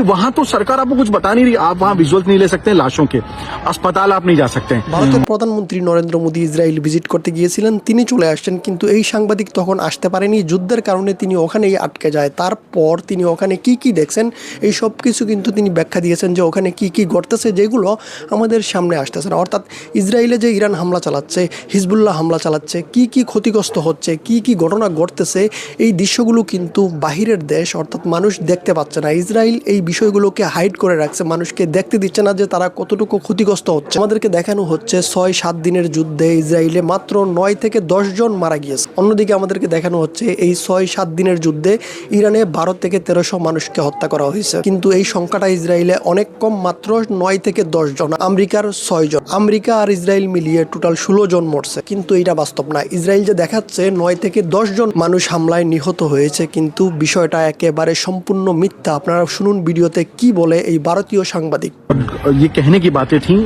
वहां तो सरकार आपको कुछ बता नहीं रही, आप वहां विजुअल्स नहीं ले सकते हैं लाशों के, अस्पताल आप नहीं जा सकते हैं। ভারতের প্রধানমন্ত্রী নরেন্দ্র মোদী ইসরায়েল ভিজিট করতে গিয়েছিলেন, তিনি চলে আসছেন, কিন্তু এই সাংবাদিক তখন আসতে পারেনি। যুদ্ধের কারণে তিনি ওখানেই আটকে যায়। তারপর তিনি ওখানে কি কি দেখছেন এই সব কিছু কিন্তু তিনি ব্যাখ্যা দিয়েছেন যে ওখানে কি কি ঘটতেছে, যেগুলো আমাদের সামনে আসতেছে না। অর্থাৎ ইসরায়েলে যে ইরান হামলা চালাচ্ছে, হিজবুল্লাহ হামলা চালাচ্ছে, কি কি ক্ষতিগ্রস্ত হচ্ছে, কি কি ঘটনা ঘটতেছে, এই দৃশ্যগুলো কিন্তু বাহিরের দেশ অর্থাৎ মানুষ দেখতে পাচ্ছে না। ইসরায়েল এই বিষয়গুলোকে হাইড করে রাখছে, মানুষকে দেখতে দিচ্ছে না যে তারা কতটুকু ক্ষতিগ্রস্ত হচ্ছে। আমাদেরকে দেখানো হচ্ছে 6-7 দিনের যুদ্ধে ইসরায়েলে মাত্র 9 থেকে 10 জন মারা গিয়েছে। অন্যদিকে আমাদেরকে দেখানো হচ্ছে এই 6-7 দিনের যুদ্ধে ইরানে 12 থেকে 1300 মানুষকে হত্যা করা হয়েছে, কিন্তু এই সংখ্যাটা ইসরায়েলে অনেক কম, মাত্র 9 থেকে 10 জন। আমেরিকার 6 জন, আমেরিকা আর ইসরায়েল মিলিয়ে টোটাল 16 জন মরছে, কিন্তু এটা বাস্তব না। ইসরায়েল যে দেখাচ্ছে 9 থেকে 10 জন মানুষ হামলায় নিহত হয়েছে, কিন্তু বিষয়টা একেবারে সম্পূর্ণ মিথ্যা। আপনারা শুনুন ভিডিওতে কি বলে এই ভারতীয় সাংবাদিক। ये कहने की बातें थी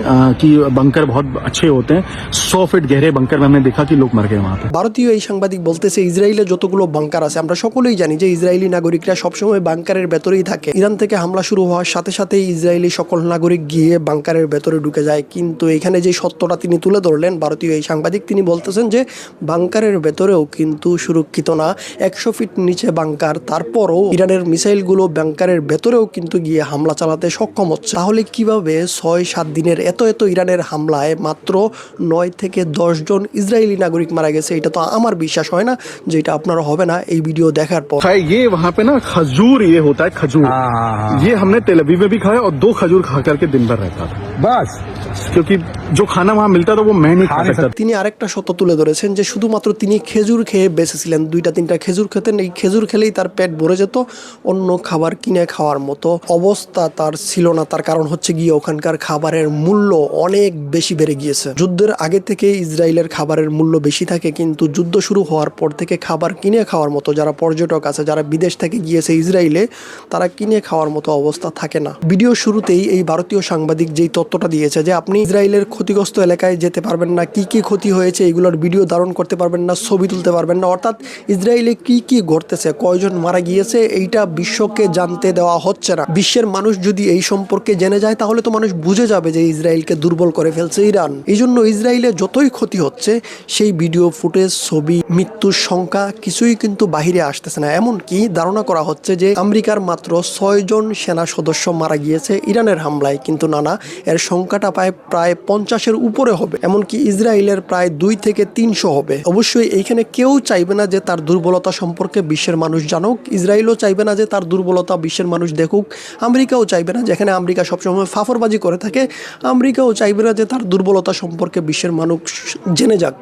कि बंकर बहुत अच्छे होते हैं, 100 फीट गहरे बंकर में हमने देखा कि लोग मर गए वहां पे। ভারতীয় এই সাংবাদিক বলতেছে ইসরায়েলে যতগুলো বাংকার আছে, আমরা সকলেই জানি যে ইসরায়েলি নাগরিকরা সবসময় বাংকারের ভেতরেই থাকে। ইরান থেকে হামলা শুরু হওয়ার সাথে সাথেই ইসরায়েলি সকল নাগরিক গিয়ে বাংকারের ভেতরে ঢুকে যায়। কিন্তু এখানে যে সত্যটা তিনি তুলে ধরলেন ভারতীয় এই সাংবাদিক, তিনি বলতেছেন যে বাংকারের ভেতরেও কিন্তু সুরক্ষিত না, 100 ফিট নিচে বাংকার, তারপরও ইরানের মিসাইলগুলো বাংকারের ভেতরেও কিন্তু গিয়ে হামলা চালাতে সক্ষম হচ্ছে। তাহলে কিভাবে 6-7 দিনের এত ইরানের হামলায় মাত্র 9 থেকে 10 জন ইসরায়েলি নাগরিক মারা গেছে? এটা তো আমার বিশ্বাস হয় না যে এটা আপনারা হবে না এই ভিডিও দেখার পর। ये वहाँ पे ना खजूर ये होता है, खजूर ये हमने तेल अवीव में भी खाया और 2 खजूर खा करके दिन भर रहता था बस, क्योंकि जो खाना वहाँ मिलता था वो मैं नहीं खा सकता। তিনি আরেকটা সত্য তুলে ধরেছেন যে শুধুমাত্র তিনি খেজুর খেয়ে বেঁচেছিলেন, 2-3টা খেজুর খেতেন, এই খেজুর খেলেই তার পেট ভরে যেত, অন্য খাবার কিনে খাওয়ার মতো অবস্থা তার ছিল না। তার কারণ হচ্ছে গিয়ে ওখানকার খাবারের মূল্য অনেক বেশি বেড়ে গিয়েছে। যুদ্ধের আগে থেকে ইসরায়েলের খাবারের মূল্য বেশি থাকে, কিন্তু যুদ্ধ শুরু হওয়ার পর থেকে খাবার কিনে খাওয়ার মতো, যারা পর্যটক আছে, যারা বিদেশ থেকে গিয়েছে ইসরায়েলে, তারা কিনে খাওয়ার মতো অবস্থা থাকে না। ভিডিও শুরুতেই এই ভারতীয় সাংবাদিক যেই তথ্যটা দিয়েছে যে আপনি ইসরায়েলের ক্ষতিগ্রস্ত এলাকায় যেতে পারবেন না, কি কি ক্ষতি হয়েছে এগুলোর ভিডিও ধারণ করতে পারবেন না, ছবি তুলতে পারবেন না, অর্থাৎ ইসরায়েলে কি কি ঘটতেছে, কয়জন মারা গিয়েছে, এইটা বিশ্বকে জানতে দেওয়া হচ্ছে না। বিশ্বের মানুষ যদি এই সম্পর্কে জেনে যায় তাহলে তো মানুষ বুঝে যাবে যে ইসরায়েলকে দুর্বল করে ফেলছে ইরান। এই জন্য ইসরায়েলে যতই ক্ষতি হচ্ছে সেই ভিডিও ফুটেজ, ছবি, মৃত্যুর সংখ্যা কিছুই কিন্তু বাহিরে আসতেছে না। এমনকি ধারণা করা হচ্ছে যে আমেরিকার মাত্র 6 জন সেনা সদস্য মারা গিয়েছে ইরানের হামলায়, কিন্তু না, এর সংখ্যাটা প্রায় 50-এর উপরে হবে। এমনকি ইসরায়েলের প্রায় 2 থেকে 300 হবে। অবশ্যই এইখানে কেউ চাইবে না যে তার দুর্বলতা সম্পর্কে বিশ্বের মানুষ জানুক, ইসরায়েলও চাইবে না যে তার দুর্বলতা বিশ্বের মানুষ দেখুক, আমেরিকাও চাইবে না, যেখানে আমেরিকা সবসময় ফাফরবাজি করে থাকে, আমেরিকাও চাইবে না যে তার দুর্বলতা সম্পর্কে বিশ্বের মানুষ জেনে যাক।